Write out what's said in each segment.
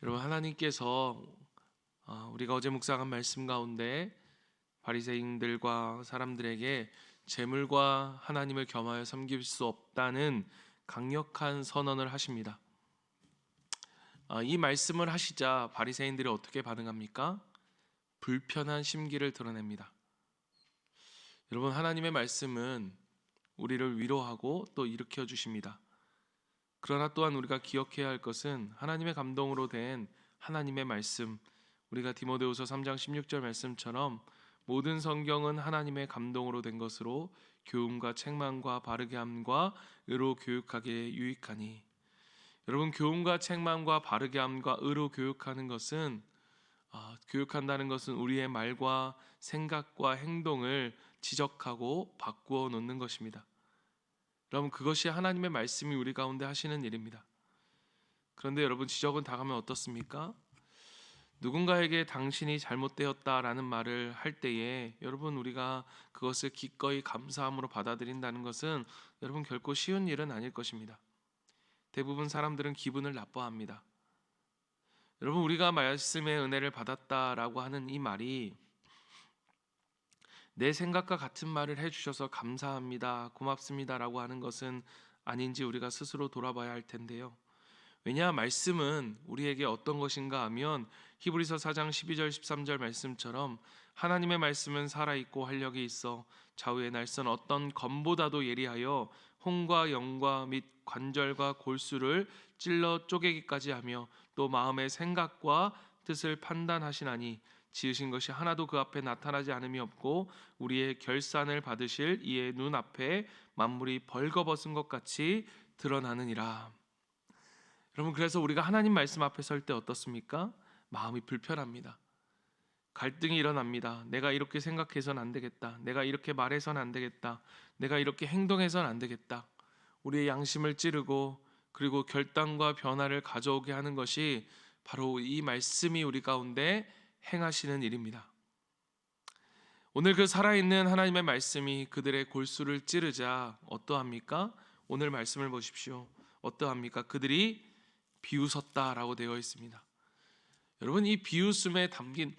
여러분, 하나님께서 우리가 어제 묵상한 말씀 가운데 바리새인들과 사람들에게 재물과 하나님을 겸하여 섬길 수 없다는 강력한 선언을 하십니다. 이 말씀을 하시자 바리새인들이 어떻게 반응합니까? 불편한 심기를 드러냅니다. 여러분, 하나님의 말씀은 우리를 위로하고 또 일으켜 주십니다. 그러나 또한 우리가 기억해야 할 것은 하나님의 감동으로 된 하나님의 말씀, 우리가 디모데후서 3장 16절 말씀처럼 모든 성경은 하나님의 감동으로 된 것으로 교훈과 책망과 바르게 함과 의로 교육하기에 유익하니. 여러분, 교훈과 책망과 바르게 함과 의로 교육하는 것은 교육한다는 것은 우리의 말과 생각과 행동을 지적하고 바꾸어 놓는 것입니다. 여러분, 그것이 하나님의 말씀이 우리 가운데 하시는 일입니다. 그런데 여러분, 지적은 당하면 어떻습니까? 누군가에게 당신이 잘못되었다라는 말을 할 때에 여러분, 우리가 그것을 기꺼이 감사함으로 받아들인다는 것은 여러분 결코 쉬운 일은 아닐 것입니다. 대부분 사람들은 기분을 나빠합니다. 여러분, 우리가 말씀의 은혜를 받았다라고 하는 이 말이 내 생각과 같은 말을 해주셔서 감사합니다, 고맙습니다라고 하는 것은 아닌지 우리가 스스로 돌아봐야 할 텐데요. 왜냐, 말씀은 우리에게 어떤 것인가 하면 히브리서 4장 12절 13절 말씀처럼 하나님의 말씀은 살아있고 활력이 있어 좌우의 날선 어떤 검보다도 예리하여 혼과 영과 및 관절과 골수를 찔러 쪼개기까지 하며 또 마음의 생각과 뜻을 판단하시나니 지으신 것이 하나도 그 앞에 나타나지 않음이 없고 우리의 결산을 받으실 이의 눈앞에 만물이 벌거벗은 것 같이 드러나느니라. 여러분, 그래서 우리가 하나님 말씀 앞에 설 때 어떻습니까? 마음이 불편합니다. 갈등이 일어납니다. 내가 이렇게 생각해서는 안 되겠다. 내가 이렇게 말해서는 안 되겠다. 내가 이렇게 행동해서는 안 되겠다. 우리의 양심을 찌르고 그리고 결단과 변화를 가져오게 하는 것이 바로 이 말씀이 우리 가운데 행하시는 일입니다. 오늘 그 살아있는 하나님의 말씀이 그들의 골수를 찌르자 어떠합니까? 오늘 말씀을 보십시오. 어떠합니까? 그들이 비웃었다라고 되어 있습니다. 여러분, 이 비웃음에 담긴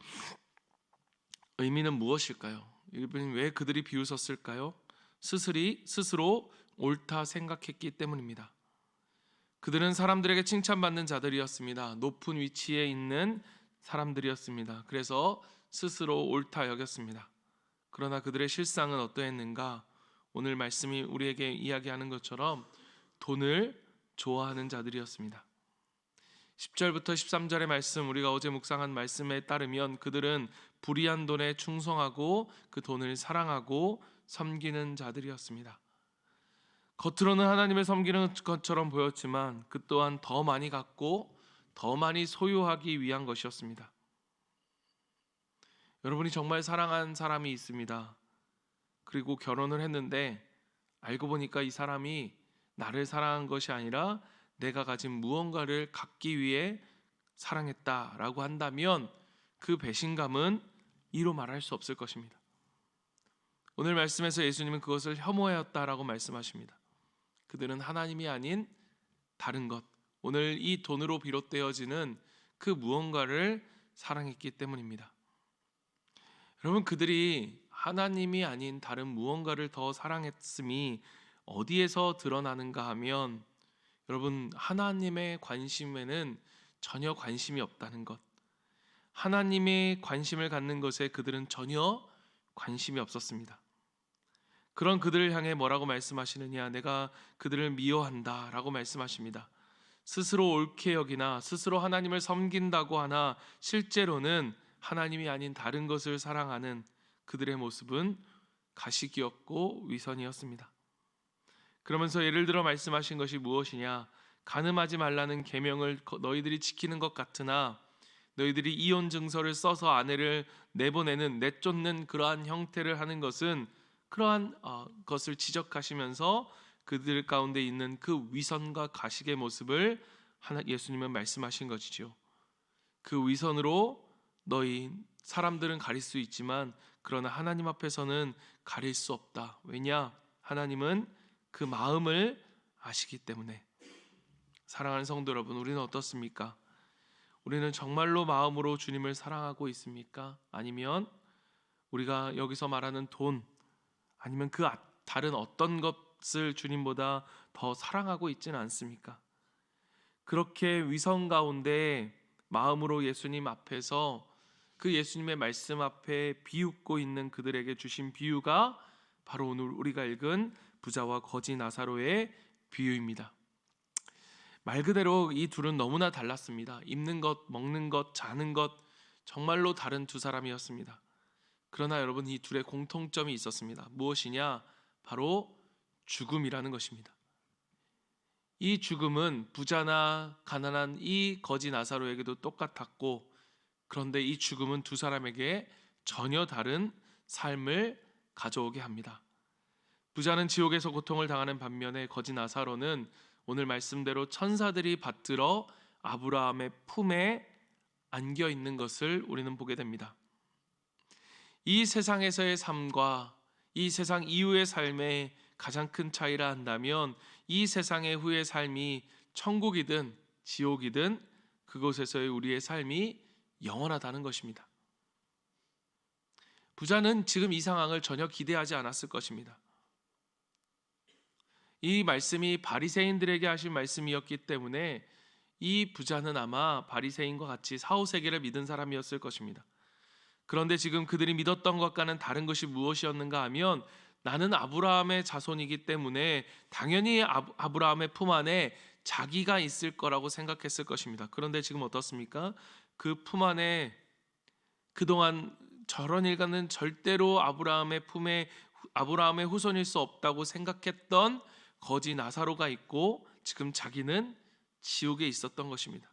의미는 무엇일까요? 여러분, 왜 그들이 비웃었을까요? 스스로 옳다 생각했기 때문입니다. 그들은 사람들에게 칭찬받는 자들이었습니다. 높은 위치에 있는 사람들이었습니다. 그래서 스스로 옳다 여겼습니다. 그러나 그들의 실상은 어떠했는가? 오늘 말씀이 우리에게 이야기하는 것처럼 돈을 좋아하는 자들이었습니다. 10절부터 13절의 말씀, 우리가 어제 묵상한 말씀에 따르면 그들은 불의한 돈에 충성하고 그 돈을 사랑하고 섬기는 자들이었습니다. 겉으로는 하나님을 섬기는 것처럼 보였지만 그 또한 더 많이 갖고 더 많이 소유하기 위한 것이었습니다. 여러분이 정말 사랑한 사람이 있습니다. 그리고 결혼을 했는데 알고 보니까 이 사람이 나를 사랑한 것이 아니라 내가 가진 무언가를 갖기 위해 사랑했다라고 한다면 그 배신감은 이로 말할 수 없을 것입니다. 오늘 말씀에서 예수님은 그것을 혐오하였다라고 말씀하십니다. 그들은 하나님이 아닌 다른 것, 오늘 이 돈으로 비롯되어지는 그 무언가를 사랑했기 때문입니다. 여러분, 그들이 하나님이 아닌 다른 무언가를 더 사랑했음이 어디에서 드러나는가 하면 여러분, 하나님의 관심에는 전혀 관심이 없다는 것, 하나님의 관심을 갖는 것에 그들은 전혀 관심이 없었습니다. 그런 그들을 향해 뭐라고 말씀하시느냐? 내가 그들을 미워한다 라고 말씀하십니다. 스스로 옳게 여기나 스스로 하나님을 섬긴다고 하나 실제로는 하나님이 아닌 다른 것을 사랑하는 그들의 모습은 가시기였고 위선이었습니다. 그러면서 예를 들어 말씀하신 것이 무엇이냐? 간음하지 말라는 계명을 너희들이 지키는 것 같으나 너희들이 이혼 증서를 써서 아내를 내쫓는 그러한 형태를 하는 것은 그러한 것을 지적하시면서 그들 가운데 있는 그 위선과 가식의 모습을 예수님은 말씀하신 것이죠. 그 위선으로 너희 사람들은 가릴 수 있지만 그러나 하나님 앞에서는 가릴 수 없다. 왜냐? 하나님은 그 마음을 아시기 때문에. 사랑하는 성도 여러분, 우리는 어떻습니까? 우리는 정말로 마음으로 주님을 사랑하고 있습니까? 아니면 우리가 여기서 말하는 돈, 아니면 그 다른 어떤 것을 주님보다 더 사랑하고 있지는 않습니까? 그렇게 위선 가운데 마음으로 예수님 앞에서 그 예수님의 말씀 앞에 비웃고 있는 그들에게 주신 비유가 바로 오늘 우리가 읽은 부자와 거지 나사로의 비유입니다. 말 그대로 이 둘은 너무나 달랐습니다. 입는 것, 먹는 것, 자는 것, 정말로 다른 두 사람이었습니다. 그러나 여러분, 이 둘의 공통점이 있었습니다. 무엇이냐? 바로 죽음이라는 것입니다. 이 죽음은 부자나 가난한 이 거지 나사로에게도 똑같았고, 그런데 이 죽음은 두 사람에게 전혀 다른 삶을 가져오게 합니다. 부자는 지옥에서 고통을 당하는 반면에 거지 나사로는 오늘 말씀대로 천사들이 받들어 아브라함의 품에 안겨 있는 것을 우리는 보게 됩니다. 이 세상에서의 삶과 이 세상 이후의 삶의 가장 큰 차이라 한다면, 이 세상의 후의 삶이 천국이든 지옥이든 그곳에서의 우리의 삶이 영원하다는 것입니다. 부자는 지금 이 상황을 전혀 기대하지 않았을 것입니다. 이 말씀이 바리새인들에게 하신 말씀이었기 때문에 이 부자는 아마 바리새인과 같이 사후세계를 믿은 사람이었을 것입니다. 그런데 지금 그들이 믿었던 것과는 다른 것이 무엇이었는가 하면, 나는 아브라함의 자손이기 때문에 당연히 아브라함의 품 안에 자기가 있을 거라고 생각했을 것입니다. 그런데 지금 어떻습니까? 그 품 안에 그동안 저런 일가는 절대로 아브라함의 품에 아브라함의 후손일 수 없다고 생각했던 거지 나사로가 있고, 지금 자기는 지옥에 있었던 것입니다.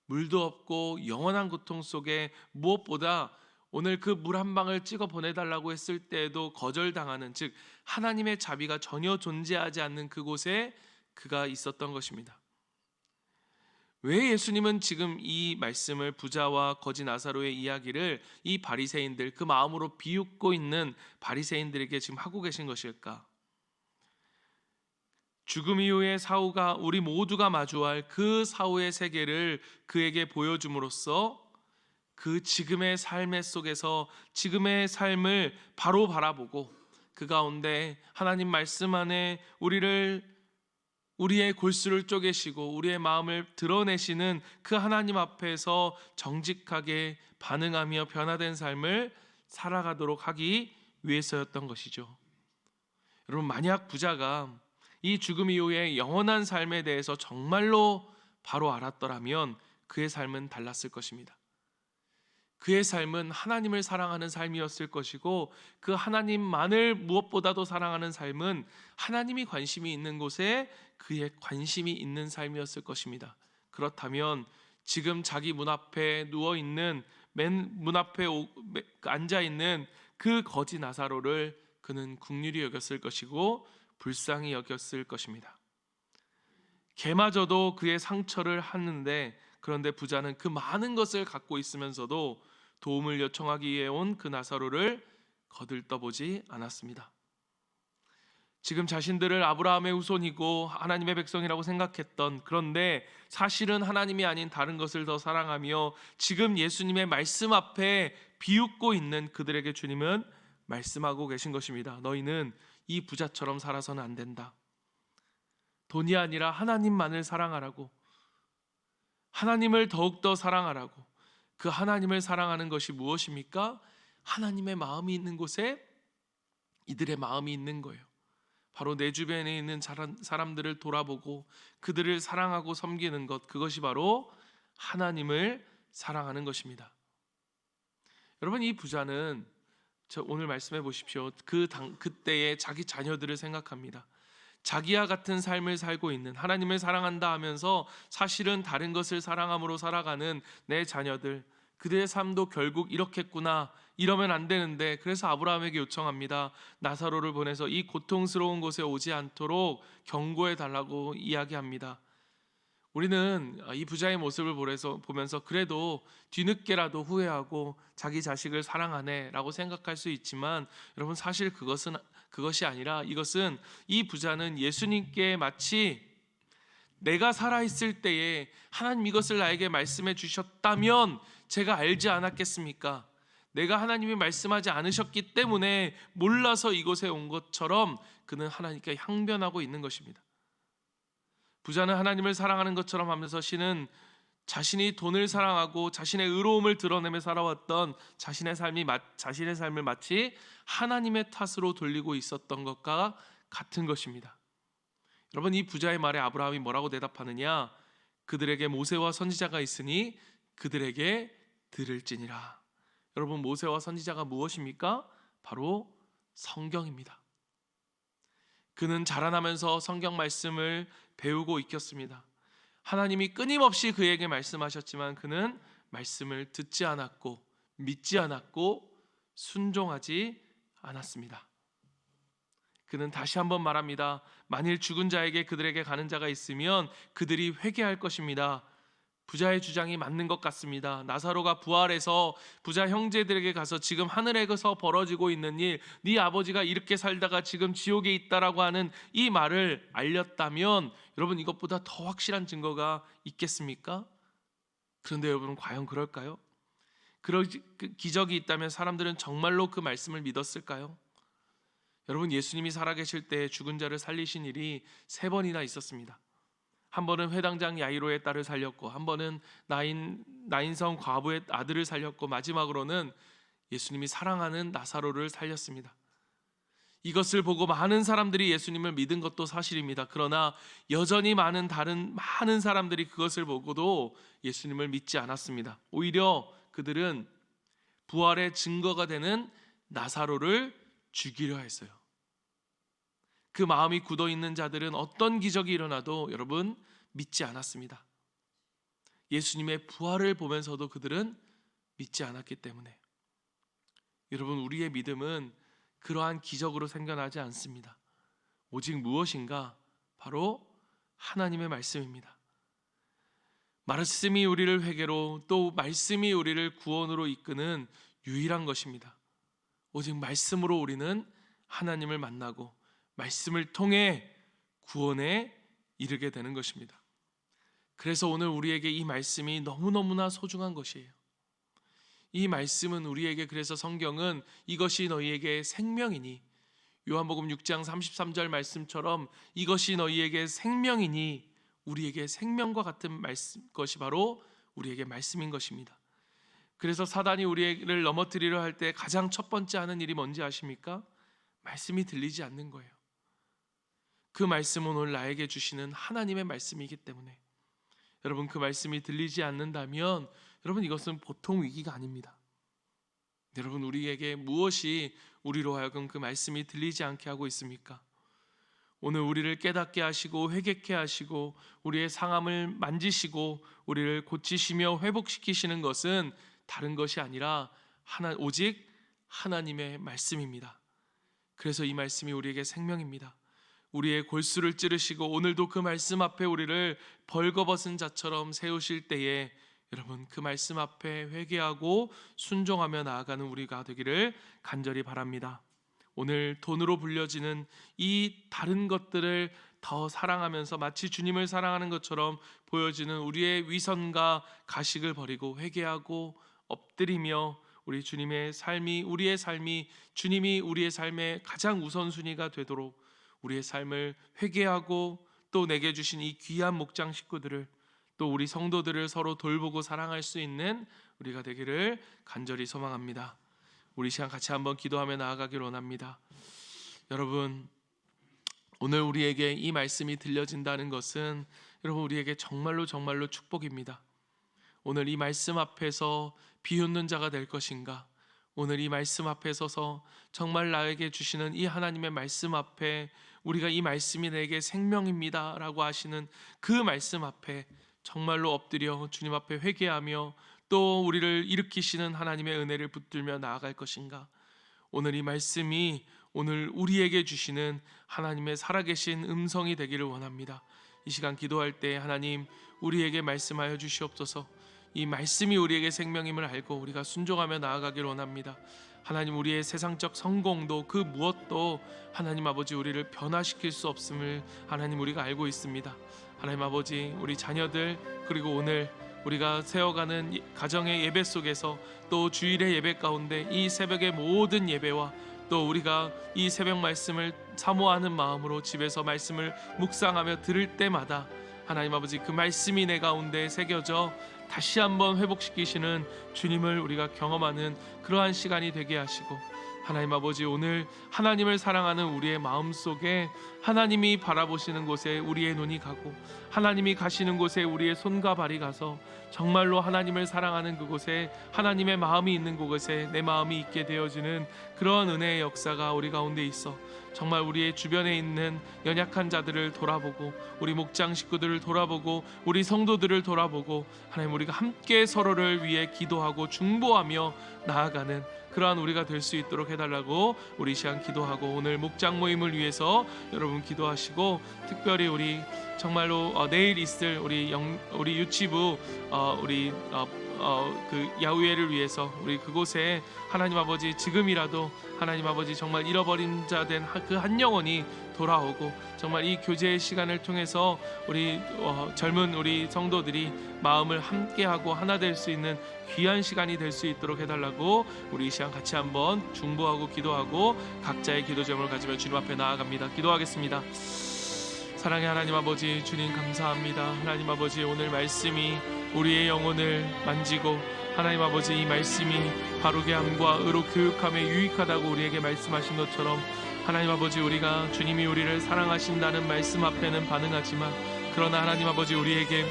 물도 없고 영원한 고통 속에, 무엇보다 오늘 그 물 한 방을 찍어 보내달라고 했을 때에도 거절당하는, 즉 하나님의 자비가 전혀 존재하지 않는 그곳에 그가 있었던 것입니다. 왜 예수님은 지금 이 말씀을, 부자와 거지 나사로의 이야기를 이 바리새인들, 그 마음으로 비웃고 있는 바리새인들에게 지금 하고 계신 것일까? 죽음 이후의 사후가 우리 모두가 마주할 그 사후의 세계를 그에게 보여줌으로써 그 지금의 삶의 속에서 지금의 삶을 바로 바라보고, 그 가운데 하나님 말씀 안에 우리의 골수를 쪼개시고 우리의 마음을 드러내시는 그 하나님 앞에서 정직하게 반응하며 변화된 삶을 살아가도록 하기 위해서였던 것이죠. 여러분, 만약 부자가 이 죽음 이후의 영원한 삶에 대해서 정말로 바로 알았더라면 그의 삶은 달랐을 것입니다. 그의 삶은 하나님을 사랑하는 삶이었을 것이고, 그 하나님만을 무엇보다도 사랑하는 삶은 하나님이 관심이 있는 곳에 그의 관심이 있는 삶이었을 것입니다. 그렇다면 지금 자기 문 앞에 누워있는, 맨 문 앞에 앉아있는 그 거지 나사로를 그는 긍휼히 여겼을 것이고 불쌍히 여겼을 것입니다. 개마저도 그의 상처를 하는데, 그런데 부자는 그 많은 것을 갖고 있으면서도 도움을 요청하기 위해 온 그 나사로를 거들떠보지 않았습니다. 지금 자신들을 아브라함의 후손이고 하나님의 백성이라고 생각했던, 그런데 사실은 하나님이 아닌 다른 것을 더 사랑하며 지금 예수님의 말씀 앞에 비웃고 있는 그들에게 주님은 말씀하고 계신 것입니다. 너희는 이 부자처럼 살아서는 안 된다. 돈이 아니라 하나님만을 사랑하라고, 하나님을 더욱더 사랑하라고. 그 하나님을 사랑하는 것이 무엇입니까? 하나님의 마음이 있는 곳에 이들의 마음이 있는 거예요. 바로 내 주변에 있는 사람들을 돌아보고 그들을 사랑하고 섬기는 것, 그것이 바로 하나님을 사랑하는 것입니다. 여러분, 이 부자는 오늘 말씀해 보십시오. 그때의 자기 자녀들을 생각합니다. 자기와 같은 삶을 살고 있는, 하나님을 사랑한다 하면서 사실은 다른 것을 사랑함으로 살아가는 내 자녀들, 그들의 삶도 결국 이렇겠구나, 이러면 안 되는데, 그래서 아브라함에게 요청합니다. 나사로를 보내서 이 고통스러운 곳에 오지 않도록 경고해 달라고 이야기합니다. 우리는 이 부자의 모습을 보면서 그래도 뒤늦게라도 후회하고 자기 자식을 사랑하네 라고 생각할 수 있지만, 여러분, 사실 그것이 아니라, 이것은 이 부자는 예수님께 마치 내가 살아있을 때에 하나님 이것을 나에게 말씀해 주셨다면 제가 알지 않았겠습니까? 내가 하나님이 말씀하지 않으셨기 때문에 몰라서 이곳에 온 것처럼 그는 하나님께 항변하고 있는 것입니다. 부자는 하나님을 사랑하는 것처럼 하면서 시는 자신이 돈을 사랑하고 자신의 의로움을 드러내며 살아왔던 자신의 삶을 마치 하나님의 탓으로 돌리고 있었던 것과 같은 것입니다. 여러분, 이 부자의 말에 아브라함이 뭐라고 대답하느냐? 그들에게 모세와 선지자가 있으니 그들에게 들을지니라. 여러분, 모세와 선지자가 무엇입니까? 바로 성경입니다. 그는 자라나면서 성경 말씀을 배우고 익혔습니다. 하나님이 끊임없이 그에게 말씀하셨지만 그는 말씀을 듣지 않았고 믿지 않았고 순종하지 않았습니다. 그는 다시 한번 말합니다. 만일 죽은 자에게 그들에게 가는 자가 있으면 그들이 회개할 것입니다. 부자의 주장이 맞는 것 같습니다. 나사로가 부활해서 부자 형제들에게 가서 지금 하늘에서 벌어지고 있는 일, 네 아버지가 이렇게 살다가 지금 지옥에 있다라고 하는 이 말을 알렸다면 여러분, 이것보다 더 확실한 증거가 있겠습니까? 그런데 여러분, 과연 그럴까요? 그런 기적이 있다면 사람들은 정말로 그 말씀을 믿었을까요? 여러분, 예수님이 살아계실 때 죽은 자를 살리신 일이 3번이나 있었습니다. 한 번은 회당장 야이로의 딸을 살렸고, 한 번은 나인성 과부의 아들을 살렸고, 마지막으로는 예수님이 사랑하는 나사로를 살렸습니다. 이것을 보고 많은 사람들이 예수님을 믿은 것도 사실입니다. 그러나 여전히 다른 많은 사람들이 그것을 보고도 예수님을 믿지 않았습니다. 오히려 그들은 부활의 증거가 되는 나사로를 죽이려 했어요. 그 마음이 굳어 있는 자들은 어떤 기적이 일어나도 여러분 믿지 않았습니다. 예수님의 부활을 보면서도 그들은 믿지 않았기 때문에 여러분, 우리의 믿음은 그러한 기적으로 생겨나지 않습니다. 오직 무엇인가? 바로 하나님의 말씀입니다. 말씀이 우리를 회개로, 또 말씀이 우리를 구원으로 이끄는 유일한 것입니다. 오직 말씀으로 우리는 하나님을 만나고 말씀을 통해 구원에 이르게 되는 것입니다. 그래서 오늘 우리에게 이 말씀이 너무너무나 소중한 것이에요. 이 말씀은 우리에게, 그래서 성경은 이것이 너희에게 생명이니, 요한복음 6장 33절 말씀처럼 이것이 너희에게 생명이니, 우리에게 생명과 같은 것이 바로 우리에게 말씀인 것입니다. 그래서 사단이 우리를 넘어뜨리려 할 때 가장 첫 번째 하는 일이 뭔지 아십니까? 말씀이 들리지 않는 거예요. 그 말씀은 오늘 나에게 주시는 하나님의 말씀이기 때문에 여러분, 그 말씀이 들리지 않는다면 여러분, 이것은 보통 위기가 아닙니다. 여러분, 우리에게 무엇이 우리로 하여금 그 말씀이 들리지 않게 하고 있습니까? 오늘 우리를 깨닫게 하시고 회개케 하시고 우리의 상함을 만지시고 우리를 고치시며 회복시키시는 것은 다른 것이 아니라 오직 하나님의 말씀입니다. 그래서 이 말씀이 우리에게 생명입니다. 우리의 골수를 찌르시고 오늘도 그 말씀 앞에 우리를 벌거벗은 자처럼 세우실 때에 여러분, 그 말씀 앞에 회개하고 순종하며 나아가는 우리가 되기를 간절히 바랍니다. 오늘 돈으로 불려지는 이 다른 것들을 더 사랑하면서 마치 주님을 사랑하는 것처럼 보여지는 우리의 위선과 가식을 버리고 회개하고 엎드리며 우리 주님의 삶이, 우리의 삶이 주님이 우리의 삶의 가장 우선순위가 되도록 우리의 삶을 회개하고 또 내게 주신 이 귀한 목장 식구들을, 또 우리 성도들을 서로 돌보고 사랑할 수 있는 우리가 되기를 간절히 소망합니다. 우리 시간 같이 한번 기도하며 나아가기를 원합니다. 여러분, 오늘 우리에게 이 말씀이 들려진다는 것은 여러분, 우리에게 정말로 축복입니다. 오늘 이 말씀 앞에서 비웃는 자가 될 것인가? 오늘 이 말씀 앞에 서서 정말 나에게 주시는 이 하나님의 말씀 앞에 우리가 이 말씀이 내게 생명입니다 라고 하시는 그 말씀 앞에 정말로 엎드려 주님 앞에 회개하며 또 우리를 일으키시는 하나님의 은혜를 붙들며 나아갈 것인가? 오늘 이 말씀이 오늘 우리에게 주시는 하나님의 살아계신 음성이 되기를 원합니다. 이 시간 기도할 때 하나님, 우리에게 말씀하여 주시옵소서. 이 말씀이 우리에게 생명임을 알고 우리가 순종하며 나아가기를 원합니다. 하나님, 우리의 세상적 성공도 그 무엇도 하나님 아버지 우리를 변화시킬 수 없음을 하나님 우리가 알고 있습니다. 하나님 아버지, 우리 자녀들 그리고 오늘 우리가 세워가는 가정의 예배 속에서 또 주일의 예배 가운데 이 새벽의 모든 예배와 또 우리가 이 새벽 말씀을 사모하는 마음으로 집에서 말씀을 묵상하며 들을 때마다 하나님 아버지 그 말씀이 내 가운데 새겨져 다시 한번 회복시키시는 주님을 우리가 경험하는 그러한 시간이 되게 하시고, 하나님 아버지 오늘 하나님을 사랑하는 우리의 마음속에 하나님이 바라보시는 곳에 우리의 눈이 가고 하나님이 가시는 곳에 우리의 손과 발이 가서 정말로 하나님을 사랑하는 그곳에 하나님의 마음이 있는 곳에 내 마음이 있게 되어지는 그러한 은혜의 역사가 우리 가운데 있어 정말 우리의 주변에 있는 연약한 자들을 돌아보고 우리 목장 식구들을 돌아보고 우리 성도들을 돌아보고 하나님 우리가 함께 서로를 위해 기도하고 중보하며 나아가는 그러한 우리가 될 수 있도록 해달라고 우리 시간 기도하고, 오늘 목장 모임을 위해서 여러분 기도하시고, 특별히 우리 정말로 내일 있을 우리 유치부 그 야후회를 위해서 우리 그곳에 하나님 아버지 지금이라도 하나님 아버지 정말 잃어버린 자 된 그 한 영혼이 돌아오고 정말 이 교제의 시간을 통해서 우리 젊은 우리 성도들이 마음을 함께하고 하나 될 수 있는 귀한 시간이 될 수 있도록 해달라고 우리 이 시간 같이 한번 중보하고 기도하고 각자의 기도 제목을 가지며 주님 앞에 나아갑니다. 기도하겠습니다. 사랑의 하나님 아버지, 주님 감사합니다. 하나님 아버지, 오늘 말씀이 우리의 영혼을 만지고 하나님 아버지 이 말씀이 바르게 함과 의로 교육함에 유익하다고 우리에게 말씀하신 것처럼 하나님 아버지 우리가 주님이 우리를 사랑하신다는 말씀 앞에는 반응하지만, 그러나 하나님 아버지 우리에게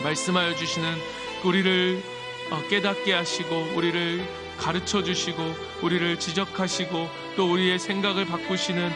말씀하여 주시는 우리를 깨닫게 하시고 우리를 가르쳐 주시고 우리를 지적하시고 또 우리의 생각을 바꾸시는